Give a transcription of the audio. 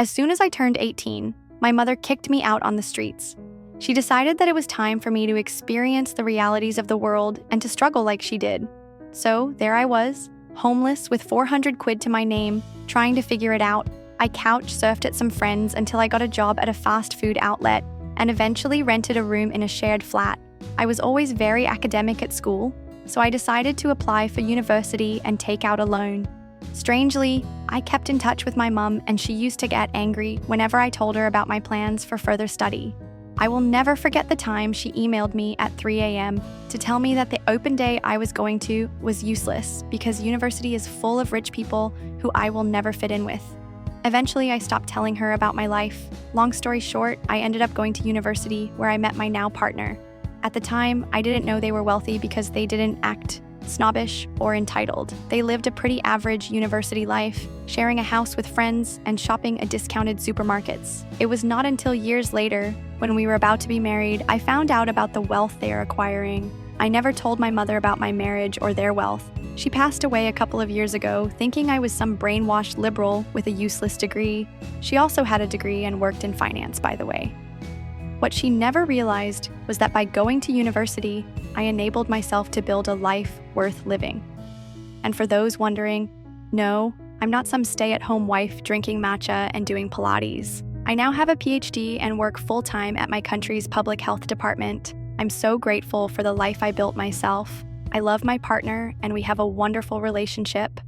As soon as I turned 18, my mother kicked me out on the streets. She decided that it was time for me to experience the realities of the world and to struggle like she did. So there I was, homeless with 400 quid to my name, trying to figure it out. I couch surfed at some friends until I got a job at a fast food outlet and eventually rented a room in a shared flat. I was always very academic at school, so I decided to apply for university and take out a loan. Strangely, I kept in touch with my mum, and she used to get angry whenever I told her about my plans for further study. I will never forget the time she emailed me at 3 a.m. to tell me that the open day I was going to was useless because university is full of rich people who I will never fit in with. Eventually, I stopped telling her about my life. Long story short, I ended up going to university where I met my now partner. At the time, I didn't know they were wealthy because they didn't act snobbish or entitled. They lived a pretty average university life, sharing a house with friends and shopping at discounted supermarkets. It was not until years later, when we were about to be married, I found out about the wealth they are acquiring. I never told my mother about my marriage or their wealth. She passed away a couple of years ago, thinking I was some brainwashed liberal with a useless degree. She also had a degree and worked in finance, by the way. What she never realized was that by going to university, I enabled myself to build a life worth living. And for those wondering, no, I'm not some stay-at-home wife drinking matcha and doing Pilates. I now have a PhD and work full-time at my country's public health department. I'm so grateful for the life I built myself. I love my partner, and we have a wonderful relationship.